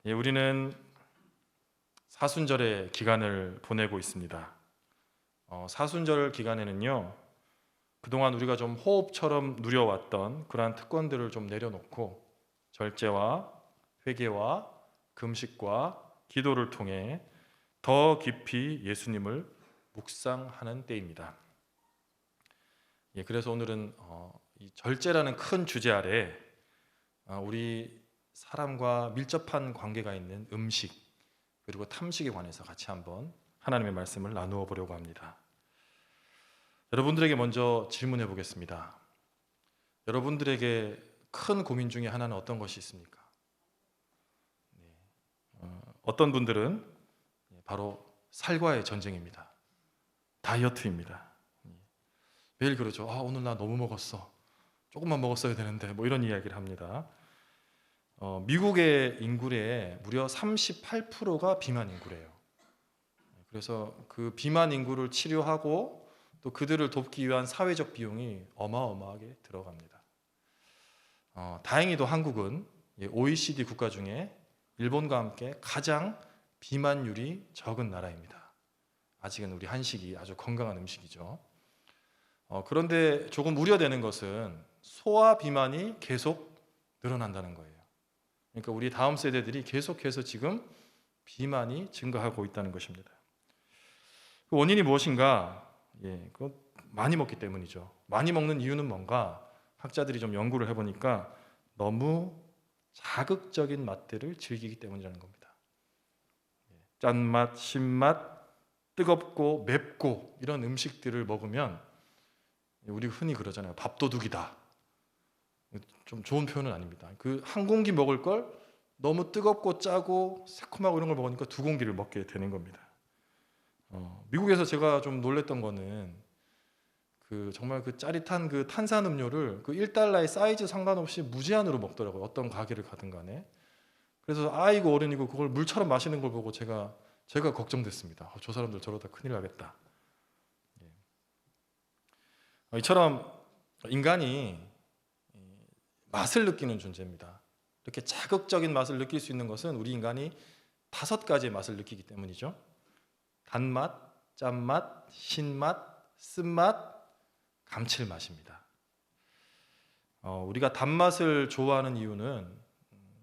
우리는 사순절의 기간을 보내고 있습니다. 사순절 기간에는요, 그동안 우리가 좀 호흡처럼 누려왔던 그러한 특권들을 좀 내려놓고 절제와 회개와 금식과 기도를 통해 더 깊이 예수님을 묵상하는 때입니다. 그래서 오늘은 이 절제라는 큰 주제 아래 우리 사람과 밀접한 관계가 있는 음식 그리고 탐식에 관해서 같이 한번 하나님의 말씀을 나누어 보려고 합니다. 여러분들에게 먼저 질문해 보겠습니다. 여러분들에게 큰 고민 중에 하나는 어떤 것이 있습니까? 어떤 분들은 바로 살과의 전쟁입니다. 다이어트입니다. 매일 그러죠. 오늘 나 너무 먹었어. 조금만 먹었어야 되는데 뭐 이런 이야기를 합니다. 미국의 인구의 무려 38%가 비만 인구래요. 그래서 그 비만 인구를 치료하고 또 그들을 돕기 위한 사회적 비용이 어마어마하게 들어갑니다. 다행히도 한국은 OECD 국가 중에 일본과 함께 가장 비만율이 적은 나라입니다. 아직은 우리 한식이 아주 건강한 음식이죠. 그런데 조금 우려되는 것은 소아 비만이 계속 늘어난다는 거예요. 그러니까 우리 다음 세대들이 계속해서 지금 비만이 증가하고 있다는 것입니다. 그 원인이 무엇인가? 그거 많이 먹기 때문이죠. 많이 먹는 이유는 뭔가? 학자들이 좀 연구를 해보니까 너무 자극적인 맛들을 즐기기 때문이라는 겁니다. 짠맛, 신맛, 뜨겁고 맵고 이런 음식들을 먹으면 우리 흔히 그러잖아요. 밥도둑이다. 좀 좋은 표현은 아닙니다. 그 한 공기 먹을 걸 너무 뜨겁고 짜고 새콤하고 이런 걸 먹으니까 두 공기를 먹게 되는 겁니다. 미국에서 제가 좀 놀랬던 거는 정말 그 짜릿한 그 탄산음료를 그 $1의 사이즈 상관없이 무제한으로 먹더라고요. 어떤 가게를 가든 간에. 그래서 아이고 어른이고 그걸 물처럼 마시는 걸 보고 제가 걱정됐습니다. 저 사람들 저러다 큰일 나겠다. 이처럼 인간이 맛을 느끼는 존재입니다. 이렇게 자극적인 맛을 느낄 수 있는 것은 우리 인간이 5가지의 맛을 느끼기 때문이죠. 단맛, 짠맛, 신맛, 쓴맛, 감칠맛입니다. 우리가 단맛을 좋아하는 이유는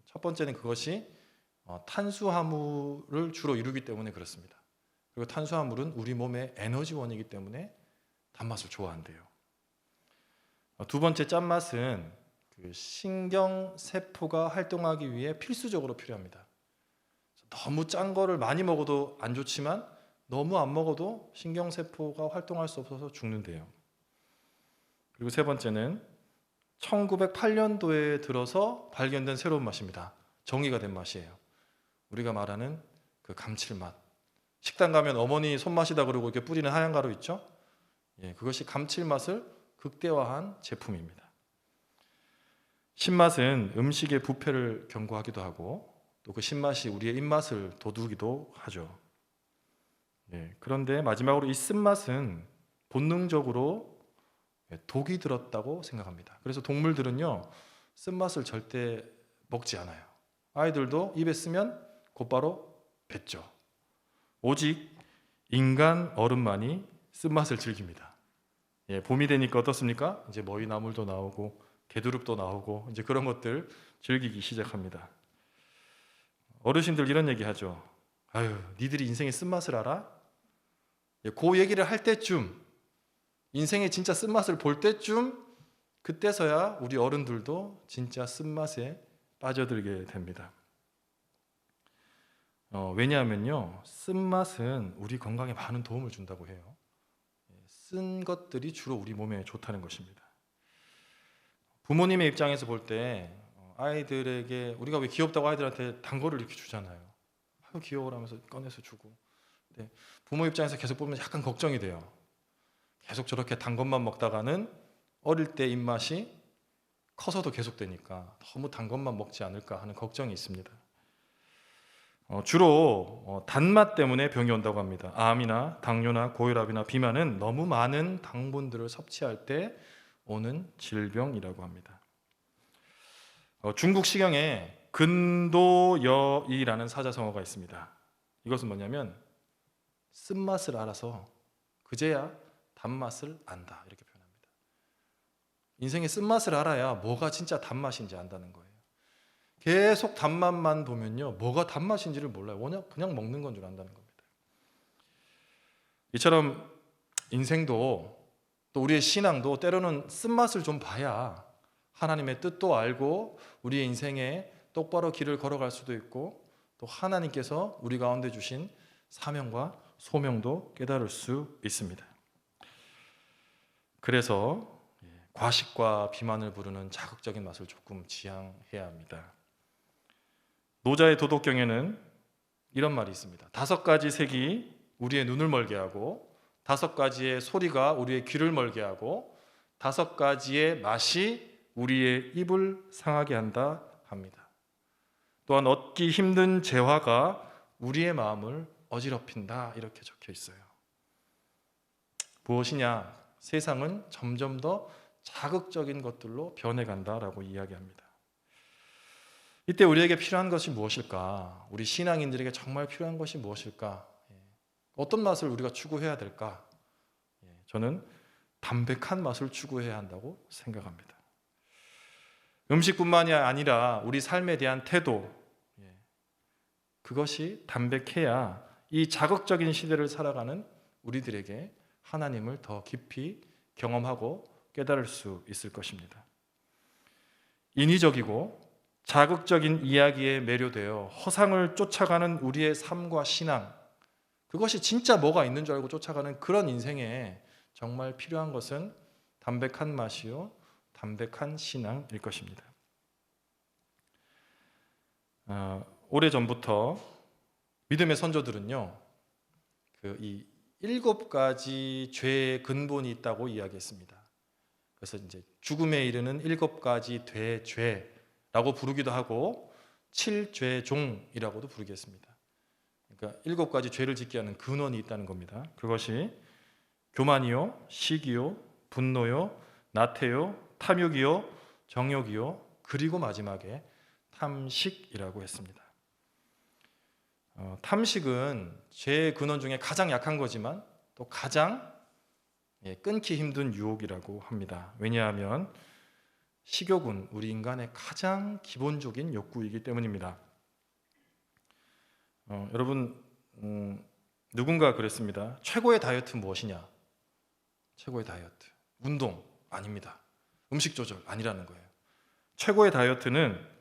첫 번째는 그것이 탄수화물을 주로 이루기 때문에 그렇습니다. 그리고 탄수화물은 우리 몸의 에너지원이기 때문에 단맛을 좋아한대요. 두 번째 짠맛은 그 신경세포가 활동하기 위해 필수적으로 필요합니다. 너무 짠 거를 많이 먹어도 안 좋지만 너무 안 먹어도 신경세포가 활동할 수 없어서 죽는데요. 그리고 세 번째는 1908년도에 들어서 발견된 새로운 맛입니다. 정의가 된 맛이에요. 우리가 말하는 그 감칠맛. 식당 가면 어머니 손맛이다 그러고 이렇게 뿌리는 하얀 가루 있죠? 그것이 감칠맛을 극대화한 제품입니다. 신맛은 음식의 부패를 경고하기도 하고 또 그 신맛이 우리의 입맛을 돋우기도 하죠. 그런데 마지막으로 이 쓴맛은 본능적으로 독이 들었다고 생각합니다. 그래서 동물들은요 쓴맛을 절대 먹지 않아요. 아이들도 입에 쓰면 곧바로 뱉죠. 오직 인간 어른만이 쓴맛을 즐깁니다. 봄이 되니까 어떻습니까? 이제 머위나물도 나오고 개두릅도 나오고 이제 그런 것들 즐기기 시작합니다. 어르신들 이런 얘기 하죠. 아유, 니들이 인생의 쓴맛을 알아? 그 얘기를 할 때쯤 인생의 진짜 쓴맛을 볼 때쯤 그때서야 우리 어른들도 진짜 쓴맛에 빠져들게 됩니다. 왜냐하면요 쓴맛은 우리 건강에 많은 도움을 준다고 해요. 쓴 것들이 주로 우리 몸에 좋다는 것입니다. 부모님의 입장에서 볼 때 아이들에게 우리가 왜 귀엽다고 아이들한테 단 거를 이렇게 주잖아요. 아유 귀여워라면서 꺼내서 주고. 부모 입장에서 계속 보면 약간 걱정이 돼요. 계속 저렇게 단 것만 먹다가는 어릴 때 입맛이 커서도 계속되니까 너무 단 것만 먹지 않을까 하는 걱정이 있습니다. 주로 단맛 때문에 병이 온다고 합니다. 암이나 당뇨나 고혈압이나 비만은 너무 많은 당분들을 섭취할 때 오는 질병이라고 합니다. 중국 시경에 근도여이라는 사자성어가 있습니다. 이것은 뭐냐면 쓴맛을 알아서 그제야 단맛을 안다, 이렇게 표현합니다. 인생의 쓴맛을 알아야 뭐가 진짜 단맛인지 안다는 거예요. 계속 단맛만 보면요, 뭐가 단맛인지를 몰라요. 그냥 먹는 건 줄 안다는 겁니다. 이처럼 인생도 또 우리의 신앙도 때로는 쓴맛을 좀 봐야 하나님의 뜻도 알고 우리의 인생에 똑바로 길을 걸어갈 수도 있고, 또 하나님께서 우리 가운데 주신 사명과 소명도 깨달을 수 있습니다. 그래서 과식과 비만을 부르는 자극적인 맛을 조금 지양해야 합니다. 노자의 도덕경에는 이런 말이 있습니다. 5가지 색이 우리의 눈을 멀게 하고, 5가지의 소리가 우리의 귀를 멀게 하고, 5가지의 맛이 우리의 입을 상하게 한다 합니다. 또한 얻기 힘든 재화가 우리의 마음을 어지럽힌다, 이렇게 적혀 있어요. 무엇이냐? 세상은 점점 더 자극적인 것들로 변해간다라고 이야기합니다. 이때 우리에게 필요한 것이 무엇일까? 우리 신앙인들에게 정말 필요한 것이 무엇일까? 어떤 맛을 우리가 추구해야 될까? 저는 담백한 맛을 추구해야 한다고 생각합니다. 음식뿐만이 아니라 우리 삶에 대한 태도, 그것이 담백해야 이 자극적인 시대를 살아가는 우리들에게 하나님을 더 깊이 경험하고 깨달을 수 있을 것입니다. 인위적이고 자극적인 이야기에 매료되어 허상을 쫓아가는 우리의 삶과 신앙, 그것이 진짜 뭐가 있는 줄 알고 쫓아가는 그런 인생에 정말 필요한 것은 담백한 맛이요, 담백한 신앙일 것입니다. 오래전부터 믿음의 선조들은요, 이 7가지 죄의 근본이 있다고 이야기했습니다. 그래서 이제 죽음에 이르는 7가지 대죄라고 부르기도 하고 7죄종이라고도 부르겠습니다. 그러니까 7가지 죄를 짓게 하는 근원이 있다는 겁니다. 그것이 교만이요, 시기요, 분노요, 나태요, 탐욕이요, 정욕이요, 그리고 마지막에 탐식이라고 했습니다. 탐식은 죄의 근원 중에 가장 약한 거지만 또 가장 끊기 힘든 유혹이라고 합니다. 왜냐하면 식욕은 우리 인간의 가장 기본적인 욕구이기 때문입니다. 여러분, 누군가 그랬습니다. 최고의 다이어트는 무엇이냐? 최고의 다이어트, 운동 아닙니다. 음식 조절 아니라는 거예요. 최고의 다이어트는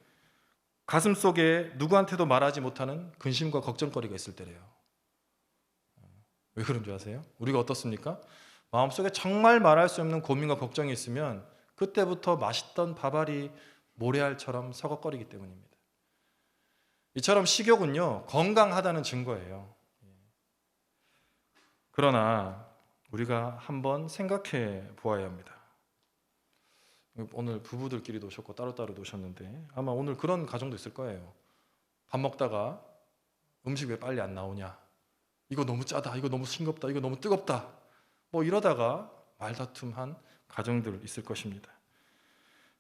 가슴 속에 누구한테도 말하지 못하는 근심과 걱정거리가 있을 때래요. 왜 그런 줄 아세요? 우리가 어떻습니까? 마음속에 정말 말할 수 없는 고민과 걱정이 있으면 그때부터 맛있던 밥알이 모래알처럼 서걱거리기 때문입니다. 이처럼 식욕은요, 건강하다는 증거예요. 그러나 우리가 한번 생각해 보아야 합니다. 오늘 부부들끼리도 오셨고 따로따로 오셨는데 아마 오늘 그런 가정도 있을 거예요. 밥 먹다가 음식 왜 빨리 안 나오냐, 이거 너무 짜다, 이거 너무 싱겁다, 이거 너무 뜨겁다, 뭐 이러다가 말다툼한 가정들 있을 것입니다.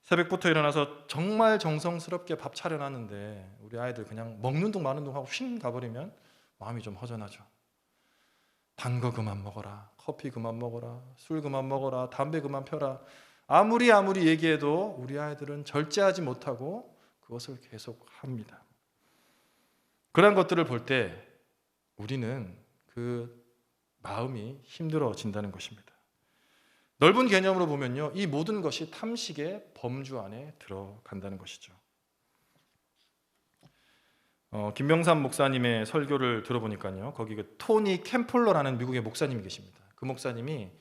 새벽부터 일어나서 정말 정성스럽게 밥 차려놨는데 우리 아이들 그냥 먹는 둥 마는 둥 하고 휙 가버리면 마음이 좀 허전하죠. 단 거 그만 먹어라, 커피 그만 먹어라, 술 그만 먹어라, 담배 그만 펴라, 아무리 얘기해도 우리 아이들은 절제하지 못하고 그것을 계속 합니다. 그런 것들을 볼 때 우리는 그 마음이 힘들어진다는 것입니다. 넓은 개념으로 보면요, 이 모든 것이 탐식의 범주 안에 들어간다는 것이죠. 김병삼 목사님의 설교를 들어보니까요, 거기 토니 캠플러라는 미국의 목사님이 계십니다. 그 목사님이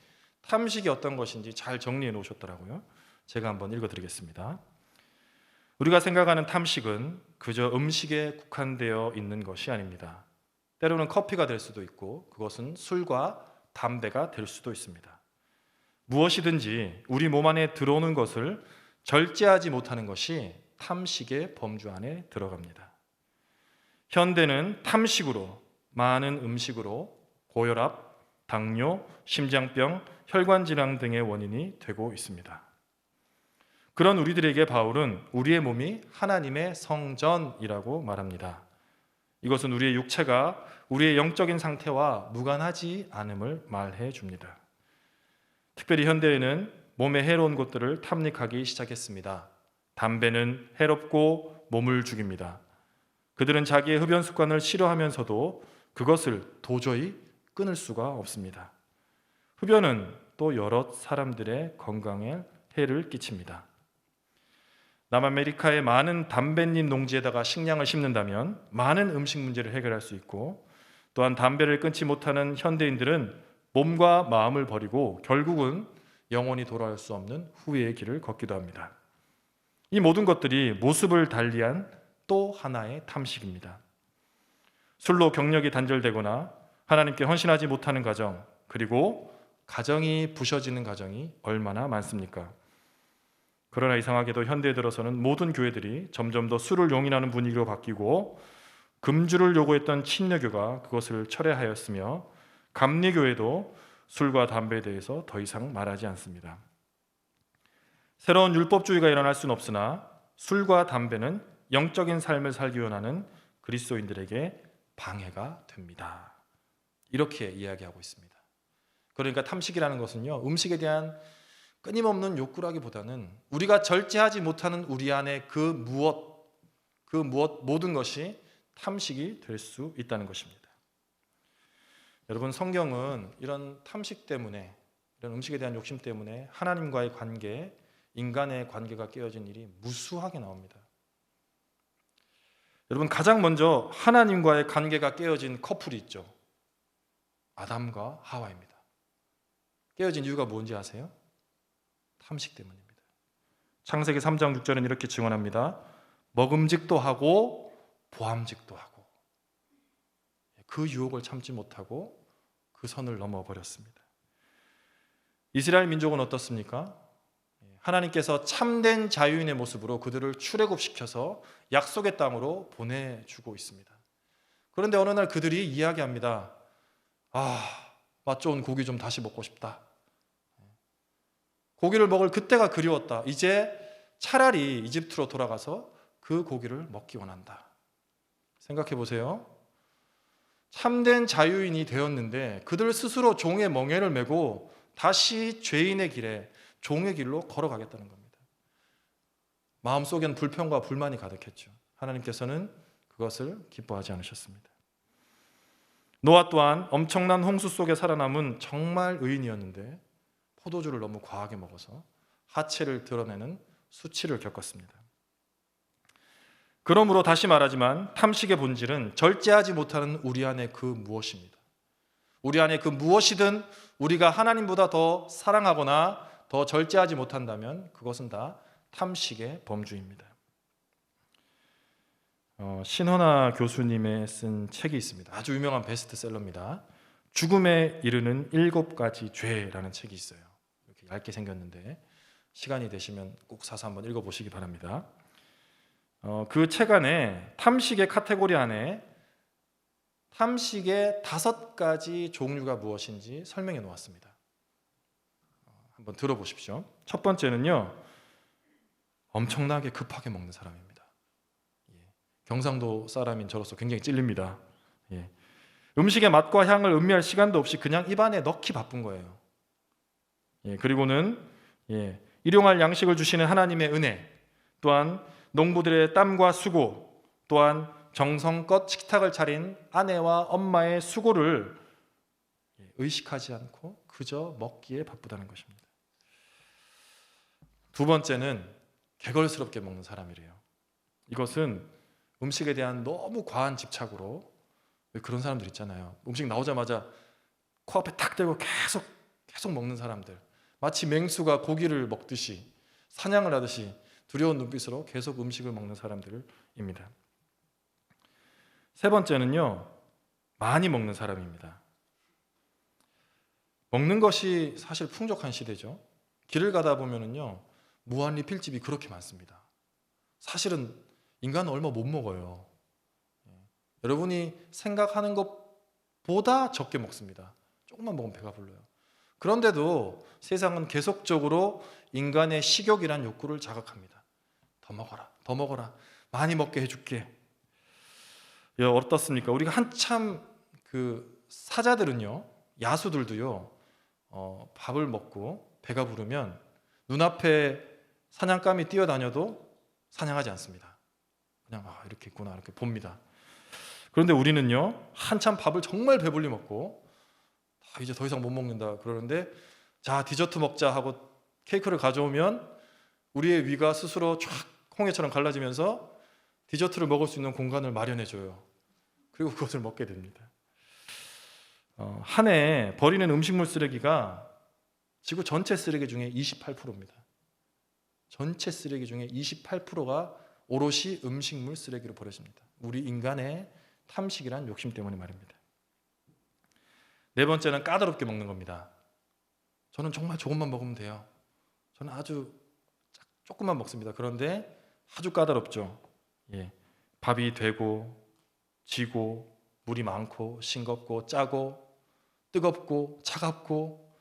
탐식이 어떤 것인지 잘 정리해 놓으셨더라고요. 제가 한번 읽어드리겠습니다. 우리가 생각하는 탐식은 그저 음식에 국한되어 있는 것이 아닙니다. 때로는 커피가 될 수도 있고 그것은 술과 담배가 될 수도 있습니다. 무엇이든지 우리 몸 안에 들어오는 것을 절제하지 못하는 것이 탐식의 범주 안에 들어갑니다. 현대는 탐식으로, 많은 음식으로 고혈압, 당뇨, 심장병, 혈관질환 등의 원인이 되고 있습니다. 그런 우리들에게 바울은 우리의 몸이 하나님의 성전이라고 말합니다. 이것은 우리의 육체가 우리의 영적인 상태와 무관하지 않음을 말해 줍니다. 특별히 현대에는 몸에 해로운 것들을 탐닉하기 시작했습니다. 담배는 해롭고 몸을 죽입니다. 그들은 자기의 흡연 습관을 싫어하면서도 그것을 도저히 끊을 수가 없습니다. 흡연은 또 여러 사람들의 건강에 해를 끼칩니다. 남아메리카의 많은 담뱃잎 농지에다가 식량을 심는다면 많은 음식 문제를 해결할 수 있고, 또한 담배를 끊지 못하는 현대인들은 몸과 마음을 버리고 결국은 영원히 돌아올 수 없는 후회의 길을 걷기도 합니다. 이 모든 것들이 모습을 달리한 또 하나의 탐식입니다. 술로 경력이 단절되거나 하나님께 헌신하지 못하는 가정, 그리고 가정이 부서지는 가정이 얼마나 많습니까? 그러나 이상하게도 현대에 들어서는 모든 교회들이 점점 더 술을 용인하는 분위기로 바뀌고, 금주를 요구했던 침례교가 그것을 철회하였으며, 감리교회도 술과 담배에 대해서 더 이상 말하지 않습니다. 새로운 율법주의가 일어날 수는 없으나 술과 담배는 영적인 삶을 살기 원하는 그리스도인들에게 방해가 됩니다. 이렇게 이야기하고 있습니다. 그러니까 탐식이라는 것은요, 음식에 대한 끊임없는 욕구라기보다는 우리가 절제하지 못하는 우리 안에 그 무엇 모든 것이 탐식이 될 수 있다는 것입니다. 여러분, 성경은 이런 탐식 때문에, 이런 음식에 대한 욕심 때문에 하나님과의 관계, 인간의 관계가 깨어진 일이 무수하게 나옵니다. 여러분, 가장 먼저 하나님과의 관계가 깨어진 커플이 있죠. 아담과 하와입니다. 깨어진 이유가 뭔지 아세요? 탐식 때문입니다. 창세기 3장 6절은 이렇게 증언합니다. 먹음직도 하고 보암직도 하고. 그 유혹을 참지 못하고 그 선을 넘어버렸습니다. 이스라엘 민족은 어떻습니까? 하나님께서 참된 자유인의 모습으로 그들을 출애굽시켜서 약속의 땅으로 보내주고 있습니다. 그런데 어느 날 그들이 이야기합니다. 맛 좋은 고기 좀 다시 먹고 싶다. 고기를 먹을 그때가 그리웠다. 이제 차라리 이집트로 돌아가서 그 고기를 먹기 원한다. 생각해 보세요. 참된 자유인이 되었는데 그들 스스로 종의 멍에를 메고 다시 죄인의 길에, 종의 길로 걸어가겠다는 겁니다. 마음속엔 불평과 불만이 가득했죠. 하나님께서는 그것을 기뻐하지 않으셨습니다. 노아 또한 엄청난 홍수 속에 살아남은 정말 의인이었는데 포도주를 너무 과하게 먹어서 하체를 드러내는 수치를 겪었습니다. 그러므로 다시 말하지만 탐식의 본질은 절제하지 못하는 우리 안에 그 무엇입니다. 우리 안에 그 무엇이든 우리가 하나님보다 더 사랑하거나 더 절제하지 못한다면 그것은 다 탐식의 범주입니다. 신헌아 교수님의 쓴 책이 있습니다. 아주 유명한 베스트셀러입니다. 죽음에 이르는 7가지 죄라는 책이 있어요. 이렇게 얇게 생겼는데 시간이 되시면 꼭 사서 한번 읽어보시기 바랍니다. 그 책 안에 탐식의 카테고리 안에 탐식의 5가지 종류가 무엇인지 설명해 놓았습니다. 한번 들어보십시오. 첫 번째는요, 엄청나게 급하게 먹는 사람입니다. 경상도 사람인 저로서 굉장히 찔립니다. 음식의 맛과 향을 음미할 시간도 없이 그냥 입안에 넣기 바쁜 거예요. 그리고는 일용할 양식을 주시는 하나님의 은혜, 또한 농부들의 땀과 수고, 또한 정성껏 식탁을 차린 아내와 엄마의 수고를 의식하지 않고 그저 먹기에 바쁘다는 것입니다. 두 번째는 개걸스럽게 먹는 사람이래요. 이것은 음식에 대한 너무 과한 집착으로, 그런 사람들 있잖아요. 음식 나오자마자 코앞에 탁 대고 계속 먹는 사람들, 마치 맹수가 고기를 먹듯이 사냥을 하듯이 두려운 눈빛으로 계속 음식을 먹는 사람들입니다. 세 번째는요, 많이 먹는 사람입니다. 먹는 것이 사실 풍족한 시대죠. 길을 가다 보면은요, 무한리필집이 그렇게 많습니다. 사실은 인간은 얼마 못 먹어요. 여러분이 생각하는 것보다 적게 먹습니다. 조금만 먹으면 배가 불러요. 그런데도 세상은 계속적으로 인간의 식욕이란 욕구를 자극합니다. 더 먹어라, 더 먹어라, 많이 먹게 해줄게. 어떻습니까? 우리가 한참 그 사자들은요, 야수들도요, 밥을 먹고 배가 부르면 눈앞에 사냥감이 뛰어다녀도 사냥하지 않습니다. 그냥 이렇게 있구나 이렇게 봅니다. 그런데 우리는요, 한참 밥을 정말 배불리 먹고 이제 더 이상 못 먹는다 그러는데, 자 디저트 먹자 하고 케이크를 가져오면 우리의 위가 스스로 쫙 홍해처럼 갈라지면서 디저트를 먹을 수 있는 공간을 마련해줘요. 그리고 그것을 먹게 됩니다. 한 해 버리는 음식물 쓰레기가 지구 전체 쓰레기 중에 28%입니다. 전체 쓰레기 중에 28%가 오롯이 음식물 쓰레기로 버려집니다. 우리 인간의 탐식이란 욕심 때문에 말입니다. 네 번째는 까다롭게 먹는 겁니다. 저는 정말 조금만 먹으면 돼요. 저는 아주 조금만 먹습니다. 그런데 아주 까다롭죠. 밥이 되고 지고 물이 많고 싱겁고 짜고 뜨겁고 차갑고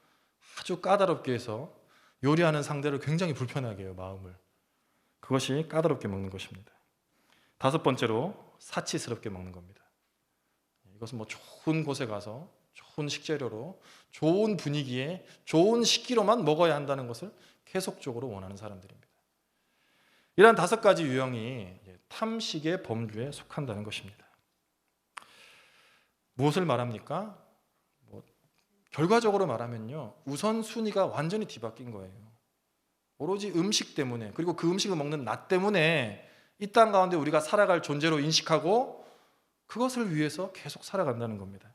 아주 까다롭게 해서 요리하는 상대를 굉장히 불편하게 해요, 마음을. 그것이 까다롭게 먹는 것입니다. 다섯 번째로 사치스럽게 먹는 겁니다. 이것은 좋은 곳에 가서 좋은 식재료로 좋은 분위기에 좋은 식기로만 먹어야 한다는 것을 계속적으로 원하는 사람들입니다. 이러한 다섯 가지 유형이 탐식의 범주에 속한다는 것입니다. 무엇을 말합니까? 결과적으로 말하면요, 우선순위가 완전히 뒤바뀐 거예요. 오로지 음식 때문에, 그리고 그 음식을 먹는 나 때문에 이 땅 가운데 우리가 살아갈 존재로 인식하고 그것을 위해서 계속 살아간다는 겁니다.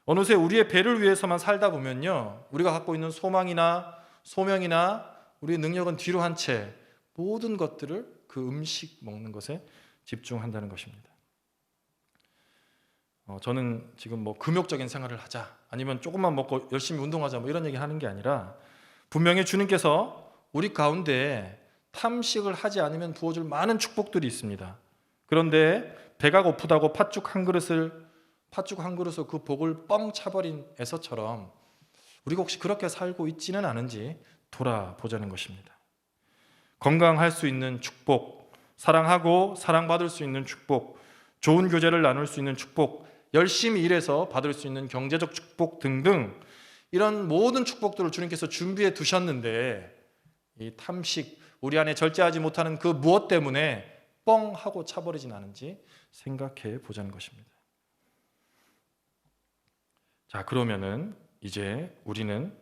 어느새 우리의 배를 위해서만 살다 보면요, 우리가 갖고 있는 소망이나 소명이나 우리의 능력은 뒤로 한 채 모든 것들을 그 음식 먹는 것에 집중한다는 것입니다. 저는 지금 금욕적인 생활을 하자, 아니면 조금만 먹고 열심히 운동하자 이런 얘기 하는 게 아니라, 분명히 주님께서 우리 가운데 탐식을 하지 않으면 부어줄 많은 축복들이 있습니다. 그런데 배가 고프다고 팥죽 한 그릇으로 그 복을 뻥 차버린 에서처럼 우리가 혹시 그렇게 살고 있지는 않은지 돌아보자는 것입니다. 건강할 수 있는 축복, 사랑하고 사랑받을 수 있는 축복, 좋은 교제를 나눌 수 있는 축복, 열심히 일해서 받을 수 있는 경제적 축복 등등, 이런 모든 축복들을 주님께서 준비해 두셨는데 이 탐식, 우리 안에 절제하지 못하는 그 무엇 때문에 뻥 하고 차버리진 않은지 생각해 보자는 것입니다. 자, 그러면은 이제 우리는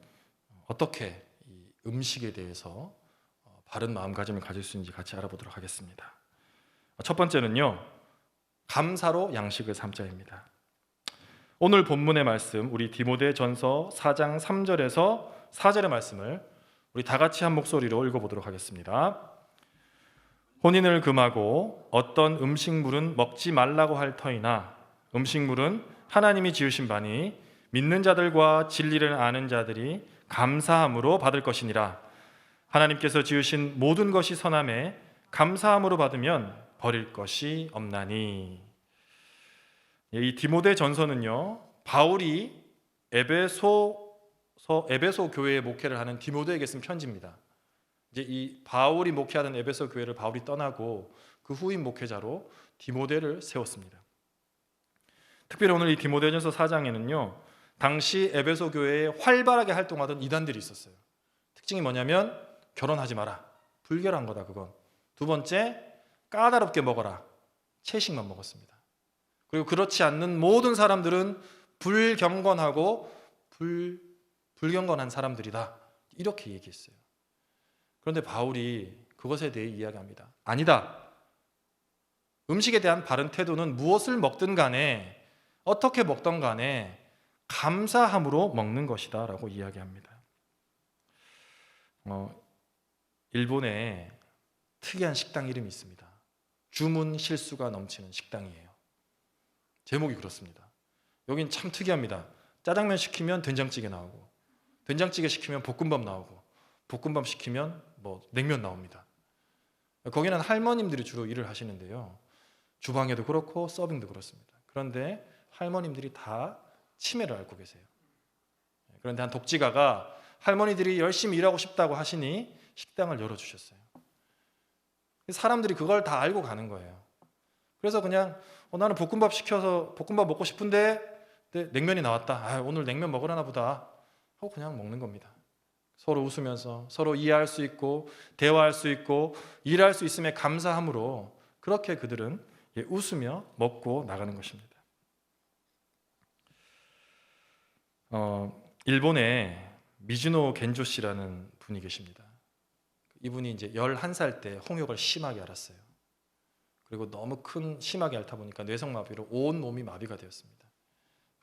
어떻게 이 음식에 대해서 바른 마음가짐을 가질 수 있는지 같이 알아보도록 하겠습니다. 첫 번째는요, 감사로 양식을 삼자입니다. 오늘 본문의 말씀, 우리 디모데전서 4장 3절에서 4절의 말씀을 우리 다 같이 한 목소리로 읽어보도록 하겠습니다. 혼인을 금하고 어떤 음식물은 먹지 말라고 할 터이나 음식물은 하나님이 지으신 바니 믿는 자들과 진리를 아는 자들이 감사함으로 받을 것이니라. 하나님께서 지으신 모든 것이 선함에 감사함으로 받으면 버릴 것이 없나니. 이 디모데 전서는요, 바울이 에베소 교회에 목회를 하는 디모데에게 쓴 편지입니다. 이제 이 바울이 목회하던 에베소 교회를 바울이 떠나고 그 후임 목회자로 디모데를 세웠습니다. 특별히 오늘 이 디모데전서 4장에는요, 당시 에베소 교회에 활발하게 활동하던 이단들이 있었어요. 특징이 뭐냐면 결혼하지 마라, 불결한 거다 그건. 두 번째, 까다롭게 먹어라, 채식만 먹었습니다. 그리고 그렇지 않는 모든 사람들은 불경건하고 불경건한 사람들이다, 이렇게 얘기했어요. 그런데 바울이 그것에 대해 이야기합니다. 아니다. 음식에 대한 바른 태도는 무엇을 먹든 간에 어떻게 먹던 간에 감사함으로 먹는 것이다 라고 이야기합니다. 일본에 특이한 식당 이름이 있습니다. 주문 실수가 넘치는 식당이에요. 제목이 그렇습니다. 여긴 참 특이합니다. 짜장면 시키면 된장찌개 나오고, 된장찌개 시키면 볶음밥 나오고, 볶음밥 시키면 냉면 나옵니다. 거기는 할머님들이 주로 일을 하시는데요, 주방에도 그렇고 서빙도 그렇습니다. 그런데 할머님들이 다 치매를 앓고 계세요. 그런데 한 독지가가 할머니들이 열심히 일하고 싶다고 하시니 식당을 열어주셨어요. 사람들이 그걸 다 알고 가는 거예요. 그래서 그냥 나는 볶음밥 시켜서 볶음밥 먹고 싶은데 냉면이 나왔다. 오늘 냉면 먹으려나 보다 하고 그냥 먹는 겁니다. 서로 웃으면서 서로 이해할 수 있고 대화할 수 있고 일할 수 있음에 감사함으로 그렇게 그들은 웃으며 먹고 나가는 것입니다. 일본에 미즈노 겐조 씨라는 분이 계십니다. 이분이 이제 11살 때 홍역을 심하게 앓았어요. 그리고 너무 심하게 앓다 보니까 뇌성마비로 온 몸이 마비가 되었습니다.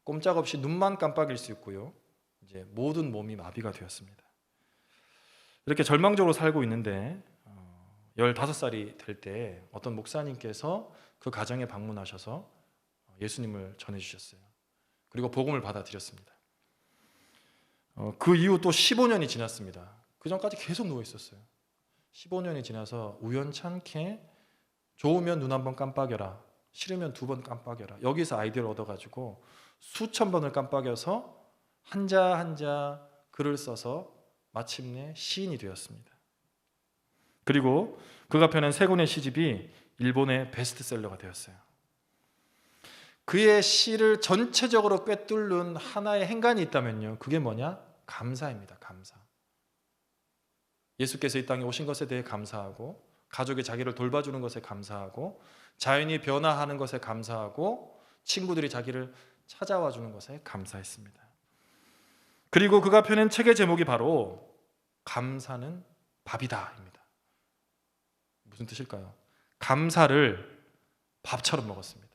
꼼짝없이 눈만 깜빡일 수 있고요. 이제 모든 몸이 마비가 되었습니다. 이렇게 절망적으로 살고 있는데 15살이 될 때 어떤 목사님께서 그 가정에 방문하셔서 예수님을 전해주셨어요. 그리고 복음을 받아들였습니다. 그 이후 또 15년이 지났습니다. 그 전까지 계속 누워 있었어요. 15년이 지나서 우연찮게 좋으면 눈 한 번 깜빡여라, 싫으면 2번 깜빡여라, 여기서 아이디어를 얻어가지고 수천 번을 깜빡여서 한자 한자 글을 써서 마침내 시인이 되었습니다. 그리고 그가 펴낸 3권의 시집이 일본의 베스트셀러가 되었어요. 그의 시를 전체적으로 꿰뚫는 하나의 행간이 있다면요, 그게 뭐냐? 감사입니다. 감사. 예수께서 이 땅에 오신 것에 대해 감사하고, 가족이 자기를 돌봐주는 것에 감사하고, 자연이 변화하는 것에 감사하고, 친구들이 자기를 찾아와 주는 것에 감사했습니다. 그리고 그가 펴낸 책의 제목이 바로 감사는 밥이다입니다. 무슨 뜻일까요? 감사를 밥처럼 먹었습니다.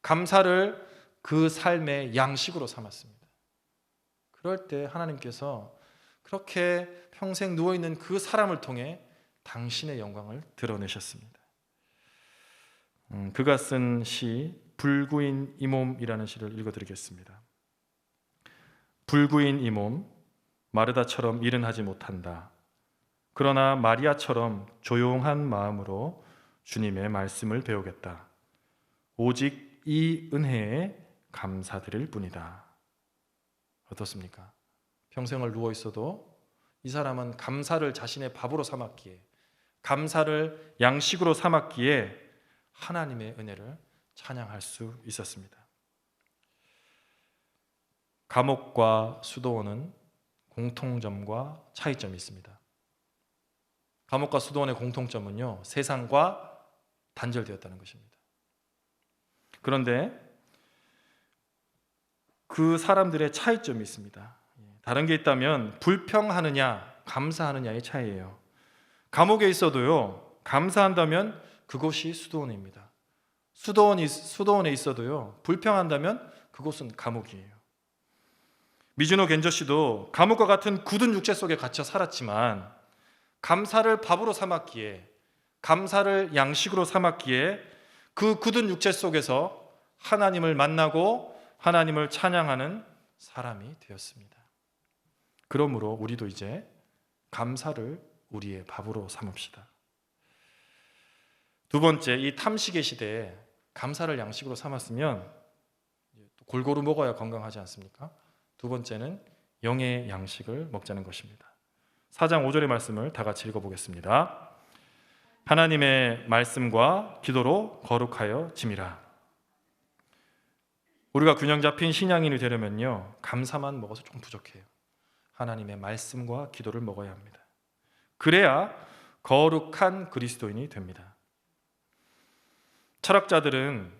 감사를 그 삶의 양식으로 삼았습니다. 그럴 때 하나님께서 그렇게 평생 누워있는 그 사람을 통해 당신의 영광을 드러내셨습니다. 그가 쓴 시 불구인 이 몸이라는 시를 읽어드리겠습니다. 불구인 이 몸, 마르다처럼 일은 하지 못한다. 그러나 마리아처럼 조용한 마음으로 주님의 말씀을 배우겠다. 오직 이 은혜에 감사드릴 뿐이다. 어떻습니까? 평생을 누워 있어도 이 사람은 감사를 자신의 밥으로 삼았기에, 감사를 양식으로 삼았기에 하나님의 은혜를 찬양할 수 있었습니다. 감옥과 수도원은 공통점과 차이점이 있습니다. 감옥과 수도원의 공통점은요, 세상과 단절되었다는 것입니다. 그런데 그 사람들의 차이점이 있습니다. 다른 게 있다면 불평하느냐 감사하느냐의 차이예요. 감옥에 있어도요, 감사한다면 그곳이 수도원입니다. 수도원에 있어도요, 불평한다면 그곳은 감옥이에요. 미즈노 겐저 씨도 감옥과 같은 굳은 육체 속에 갇혀 살았지만 감사를 밥으로 삼았기에, 감사를 양식으로 삼았기에 그 굳은 육체 속에서 하나님을 만나고 하나님을 찬양하는 사람이 되었습니다. 그러므로 우리도 이제 감사를 우리의 밥으로 삼읍시다. 두 번째, 이 탐식의 시대에 감사를 양식으로 삼았으면 골고루 먹어야 건강하지 않습니까? 두 번째는 영의 양식을 먹자는 것입니다. 4장 5절의 말씀을 다 같이 읽어보겠습니다. 하나님의 말씀과 기도로 거룩하여 짐이라. 우리가 균형 잡힌 신앙인이 되려면요, 감사만 먹어서 좀 부족해요. 하나님의 말씀과 기도를 먹어야 합니다. 그래야 거룩한 그리스도인이 됩니다. 철학자들은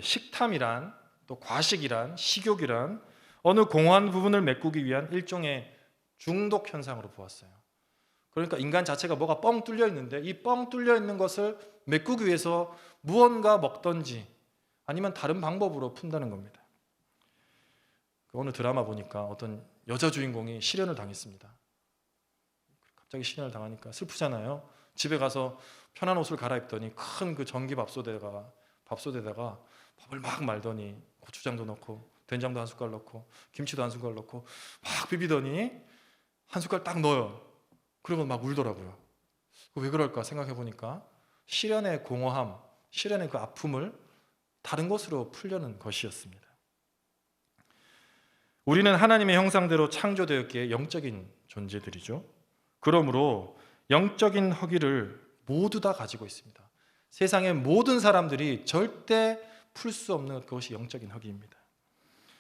식탐이란, 또 과식이란, 식욕이란 어느 공허한 부분을 메꾸기 위한 일종의 중독 현상으로 보았어요. 그러니까 인간 자체가 뭐가 뻥 뚫려 있는데 이 뻥 뚫려 있는 것을 메꾸기 위해서 무언가 먹던지 아니면 다른 방법으로 푼다는 겁니다. 어느 드라마 보니까 어떤 여자 주인공이 실연을 당했습니다. 갑자기 실연을 당하니까 슬프잖아요. 집에 가서 편한 옷을 갈아입더니 큰 그 전기 밥솥에다가 밥을 막 말더니 고추장도 넣고 된장도 한 숟갈 넣고 김치도 한 숟갈 넣고 막 비비더니 한 숟갈 딱 넣어요. 그리고 막 울더라고요. 왜 그럴까 생각해 보니까 실연의 공허함, 실연의 그 아픔을 다른 것으로 풀려는 것이었습니다. 우리는 하나님의 형상대로 창조되었기에 영적인 존재들이죠. 그러므로 영적인 허기를 모두 다 가지고 있습니다. 세상의 모든 사람들이 절대 풀 수 없는 그것이 영적인 허기입니다.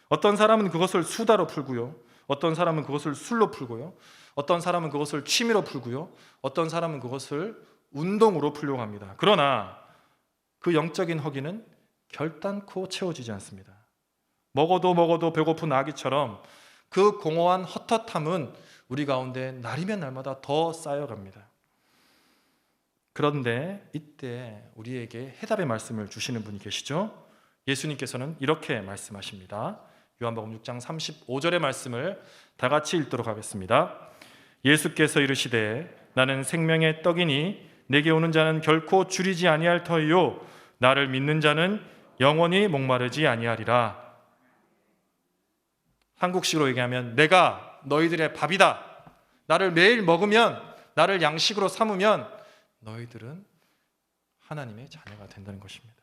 어떤 사람은 그것을 수다로 풀고요, 어떤 사람은 그것을 술로 풀고요, 어떤 사람은 그것을 취미로 풀고요, 어떤 사람은 그것을 운동으로 풀려고 합니다. 그러나 그 영적인 허기는 결단코 채워지지 않습니다. 먹어도 배고픈 아기처럼 그 공허한 헛헛함은 우리 가운데 날이면 날마다 더 쌓여갑니다. 그런데 이때 우리에게 해답의 말씀을 주시는 분이 계시죠. 예수님께서는 이렇게 말씀하십니다. 요한복음 6장 35절의 말씀을 다 같이 읽도록 하겠습니다. 예수께서 이르시되 나는 생명의 떡이니 내게 오는 자는 결코 줄이지 아니할 터이요 나를 믿는 자는 영원히 목마르지 아니하리라. 한국식으로 얘기하면 내가 너희들의 밥이다. 나를 매일 먹으면, 나를 양식으로 삼으면 너희들은 하나님의 자녀가 된다는 것입니다.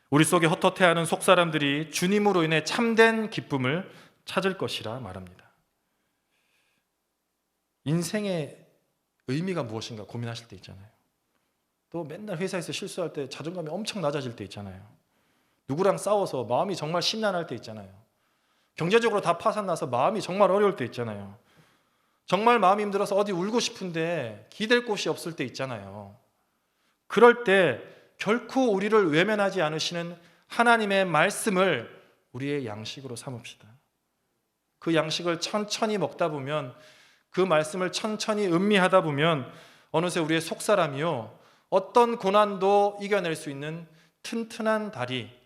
우리 속에 헛헛해하는 속사람들이 주님으로 인해 참된 기쁨을 찾을 것이라 말합니다. 인생의 의미가 무엇인가 고민하실 때 있잖아요. 또 맨날 회사에서 실수할 때 자존감이 엄청 낮아질 때 있잖아요. 누구랑 싸워서 마음이 정말 심란할 때 있잖아요. 경제적으로 다 파산나서 마음이 정말 어려울 때 있잖아요. 정말 마음이 힘들어서 어디 울고 싶은데 기댈 곳이 없을 때 있잖아요. 그럴 때 결코 우리를 외면하지 않으시는 하나님의 말씀을 우리의 양식으로 삼읍시다. 그 양식을 천천히 먹다 보면, 그 말씀을 천천히 음미하다 보면 어느새 우리의 속사람이요, 어떤 고난도 이겨낼 수 있는 튼튼한 다리,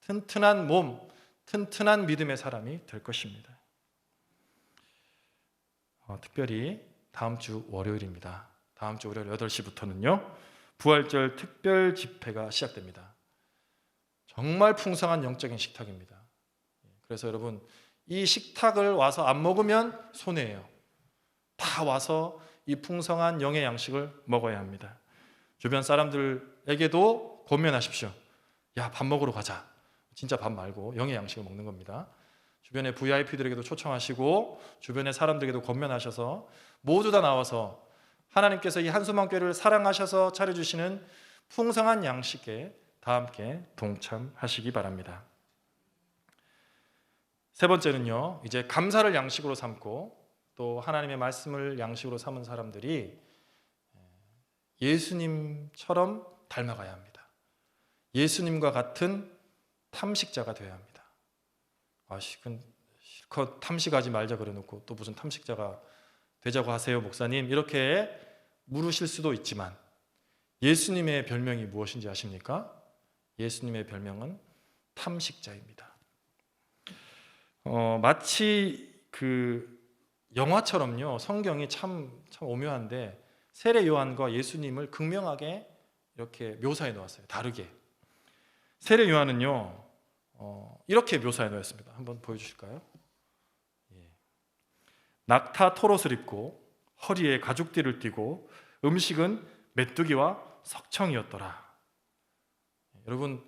튼튼한 몸, 튼튼한 믿음의 사람이 될 것입니다. 특별히 다음 주 월요일입니다. 다음 주 월요일 8시부터는요 부활절 특별 집회가 시작됩니다. 정말 풍성한 영적인 식탁입니다. 그래서 여러분, 이 식탁을 와서 안 먹으면 손해예요. 다 와서 이 풍성한 영의 양식을 먹어야 합니다. 주변 사람들에게도 권면하십시오. 야, 밥 먹으러 가자. 진짜 밥 말고 영의 양식을 먹는 겁니다. 주변의 VIP들에게도 초청하시고 주변의 사람들에게도 권면하셔서 모두 다 나와서 하나님께서 이 한수만교회를 사랑하셔서 차려주시는 풍성한 양식에 다 함께 동참하시기 바랍니다. 세 번째는요, 이제 감사를 양식으로 삼고 또 하나님의 말씀을 양식으로 삼은 사람들이 예수님처럼 닮아가야 합니다. 예수님과 같은 탐식자가 되어야 합니다. 실컷 탐식하지 말자 그래놓고 또 무슨 탐식자가 되자고 하세요, 목사님? 이렇게 물으실 수도 있지만 예수님의 별명이 무엇인지 아십니까? 예수님의 별명은 탐식자입니다. 마치 그 영화처럼요, 성경이 참 오묘한데 세례 요한과 예수님을 극명하게 이렇게 묘사해 놓았어요. 다르게. 세례 요한은요 이렇게 묘사해 놓았습니다. 한번 보여주실까요? 낙타 토롯을 입고 허리에 가죽띠를 띠고 음식은 메뚜기와 석청이었더라. 여러분,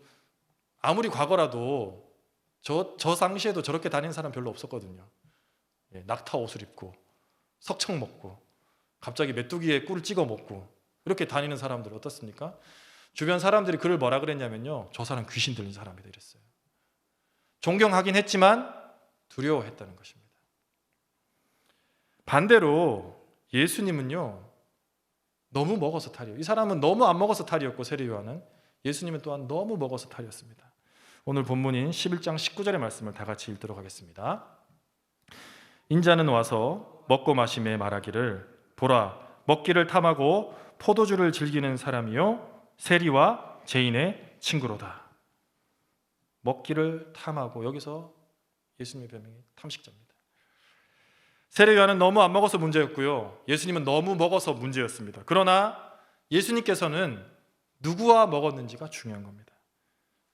아무리 과거라도 저 당시에도 저렇게 다니는 사람 별로 없었거든요. 낙타 옷을 입고 석청 먹고 갑자기 메뚜기에 꿀을 찍어 먹고 이렇게 다니는 사람들 어떻습니까? 주변 사람들이 그를 뭐라 그랬냐면요, 저 사람 귀신 들린 사람이다 이랬어요. 존경하긴 했지만 두려워했다는 것입니다. 반대로 예수님은요 너무 먹어서 탈이에요. 이 사람은 너무 안 먹어서 탈이었고, 세례 요한은, 예수님은 또한 너무 먹어서 탈이었습니다. 오늘 본문인 11장 19절의 말씀을 다 같이 읽도록 하겠습니다. 인자는 와서 먹고 마시매 말하기를 보라, 먹기를 탐하고 포도주를 즐기는 사람이요 세리와 죄인의 친구로다. 먹기를 탐하고, 여기서 예수님의 별명이 탐식자입니다. 세례 요한은 너무 안 먹어서 문제였고요, 예수님은 너무 먹어서 문제였습니다. 그러나 예수님께서는 누구와 먹었는지가 중요한 겁니다.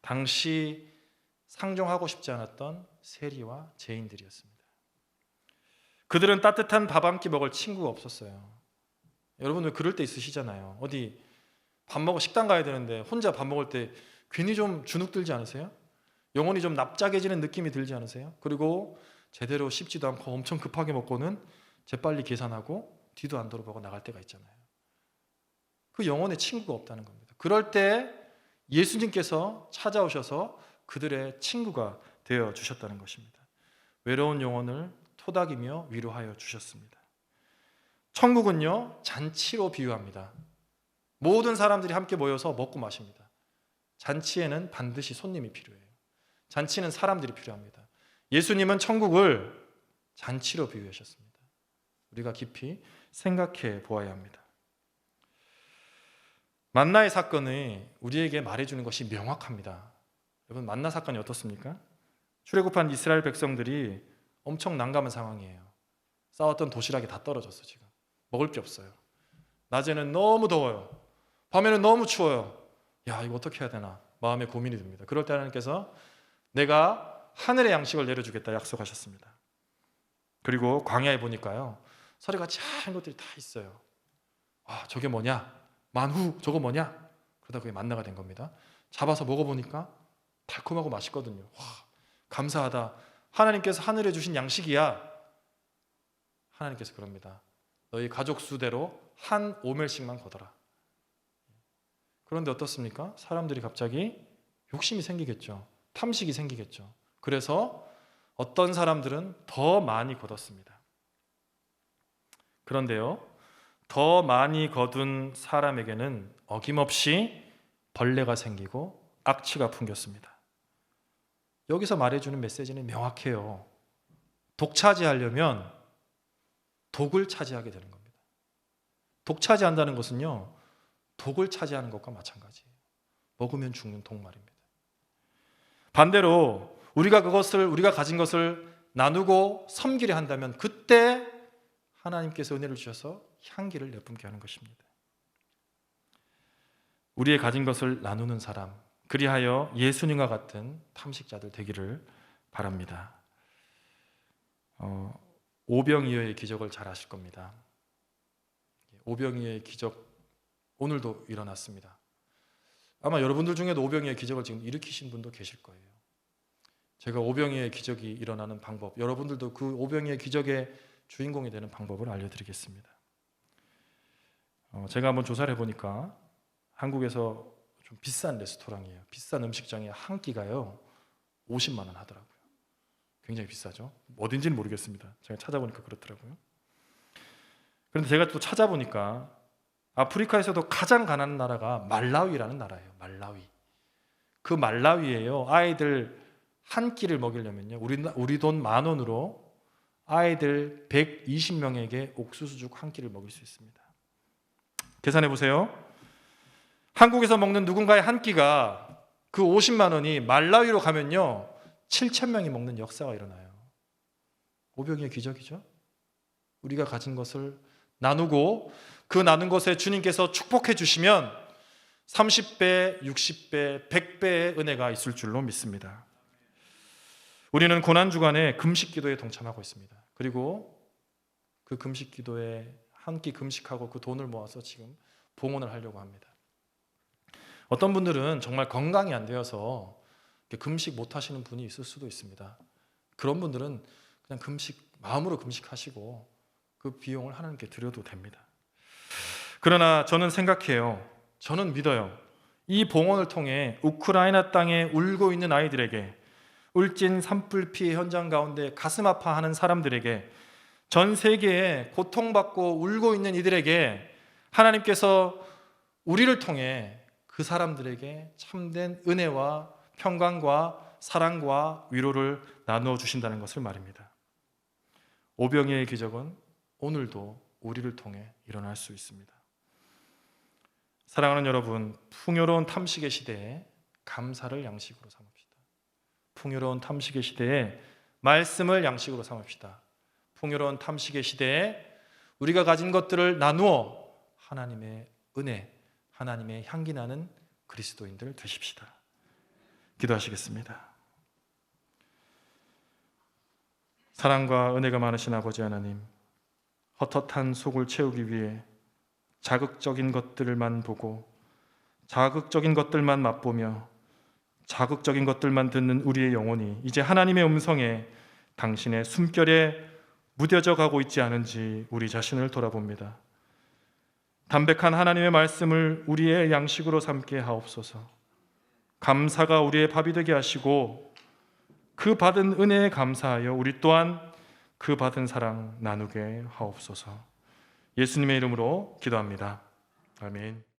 당시 상종하고 싶지 않았던 세리와 죄인들이었습니다. 그들은 따뜻한 밥 한 끼 먹을 친구가 없었어요. 여러분 왜 그럴 때 있으시잖아요. 어디 밥 먹어 식당 가야 되는데 혼자 밥 먹을 때 괜히 좀 주눅 들지 않으세요? 영혼이 좀 납작해지는 느낌이 들지 않으세요? 그리고 제대로 씹지도 않고 엄청 급하게 먹고는 재빨리 계산하고 뒤도 안 돌아보고 나갈 때가 있잖아요. 그 영혼의 친구가 없다는 겁니다. 그럴 때 예수님께서 찾아오셔서 그들의 친구가 되어 주셨다는 것입니다. 외로운 영혼을 토닥이며 위로하여 주셨습니다. 천국은요, 잔치로 비유합니다. 모든 사람들이 함께 모여서 먹고 마십니다. 잔치에는 반드시 손님이 필요해요. 잔치는 사람들이 필요합니다. 예수님은 천국을 잔치로 비유하셨습니다. 우리가 깊이 생각해 보아야 합니다. 만나의 사건이 우리에게 말해주는 것이 명확합니다. 여러분, 만나 사건이 어떻습니까? 출애굽한 이스라엘 백성들이 엄청 난감한 상황이에요. 싸웠던 도시락이 다 떨어졌어. 지금 먹을 게 없어요. 낮에는 너무 더워요. 밤에는 너무 추워요. 야, 이거 어떻게 해야 되나 마음에 고민이 듭니다. 그럴 때 하나님께서 내가 하늘의 양식을 내려주겠다 약속하셨습니다. 그리고 광야에 보니까요, 서리가 작은 것들이 다 있어요. 아, 저게 뭐냐? 만후, 저거 뭐냐? 그러다 그게 만나가 된 겁니다. 잡아서 먹어보니까 달콤하고 맛있거든요. 와, 감사하다. 하나님께서 하늘에 주신 양식이야. 하나님께서 그럽니다. 너희 가족 수대로 한 오멜씩만 거둬라. 그런데 어떻습니까? 사람들이 갑자기 욕심이 생기겠죠. 탐식이 생기겠죠. 그래서 어떤 사람들은 더 많이 거뒀습니다. 그런데요, 더 많이 거둔 사람에게는 어김없이 벌레가 생기고 악취가 풍겼습니다. 여기서 말해주는 메시지는 명확해요. 독차지하려면 독을 차지하게 되는 겁니다. 독차지한다는 것은요, 독을 차지하는 것과 마찬가지예요. 먹으면 죽는 독말입니다. 반대로 우리가 가진 것을 나누고 섬기려 한다면 그때 하나님께서 은혜를 주셔서 향기를 내뿜게 하는 것입니다. 우리의 가진 것을 나누는 사람, 그리하여 예수님과 같은 탐식자들 되기를 바랍니다. 오병이어의 기적을 잘 아실 겁니다. 오병이어의 기적 오늘도 일어났습니다. 아마 여러분들 중에도 오병이어의 기적을 지금 일으키신 분도 계실 거예요. 제가 오병이어의 기적이 일어나는 방법, 여러분들도 그 오병이어의 기적의 주인공이 되는 방법을 알려드리겠습니다. 제가 한번 조사를 해보니까 한국에서 좀 비싼 레스토랑이에요. 비싼 음식점의 한 끼가요 50만 원 하더라고요. 굉장히 비싸죠. 어딘지는 모르겠습니다. 제가 찾아보니까 그렇더라고요. 그런데 제가 또 찾아보니까 아프리카에서도 가장 가난한 나라가 말라위라는 나라예요. 말라위. 그 말라위에요, 아이들 한 끼를 먹이려면요, 우리 돈 10,000원으로 아이들 120명에게 옥수수죽 한 끼를 먹일 수 있습니다. 계산해 보세요. 한국에서 먹는 누군가의 한 끼가 그 50만 원이 말라위로 가면요 7,000명이 먹는 역사가 일어나요. 오병이어의 기적이죠. 우리가 가진 것을 나누고 그 나눈 것에 주님께서 축복해 주시면 30배, 60배, 100배의 은혜가 있을 줄로 믿습니다. 우리는 고난주간에 금식기도에 동참하고 있습니다. 그리고 그 금식기도에 한 끼 금식하고 그 돈을 모아서 지금 봉헌을 하려고 합니다. 어떤 분들은 정말 건강이 안 되어서 금식 못 하시는 분이 있을 수도 있습니다. 그런 분들은 그냥 마음으로 금식하시고 그 비용을 하나님께 드려도 됩니다. 그러나 저는 생각해요. 저는 믿어요. 이 봉헌을 통해 우크라이나 땅에 울고 있는 아이들에게, 울진 산불 피해 현장 가운데 가슴 아파하는 사람들에게, 전 세계에 고통받고 울고 있는 이들에게 하나님께서 우리를 통해 그 사람들에게 참된 은혜와 평강과 사랑과 위로를 나누어 주신다는 것을 말입니다. 오병이어의 기적은 오늘도 우리를 통해 일어날 수 있습니다. 사랑하는 여러분, 풍요로운 탐식의 시대에 감사를 양식으로 삼읍시다. 풍요로운 탐식의 시대에 말씀을 양식으로 삼읍시다. 풍요로운 탐식의 시대에 우리가 가진 것들을 나누어 하나님의 은혜, 하나님의 향기 나는 그리스도인들 되십시다. 기도하시겠습니다. 사랑과 은혜가 많으신 아버지 하나님, 헛헛한 속을 채우기 위해 자극적인 것들만 보고 자극적인 것들만 맛보며 자극적인 것들만 듣는 우리의 영혼이 이제 하나님의 음성에 당신의 숨결에 무뎌져 가고 있지 않은지 우리 자신을 돌아봅니다. 담백한 하나님의 말씀을 우리의 양식으로 삼게 하옵소서. 감사가 우리의 밥이 되게 하시고 그 받은 은혜에 감사하여 우리 또한 그 받은 사랑 나누게 하옵소서. 예수님의 이름으로 기도합니다. 아멘.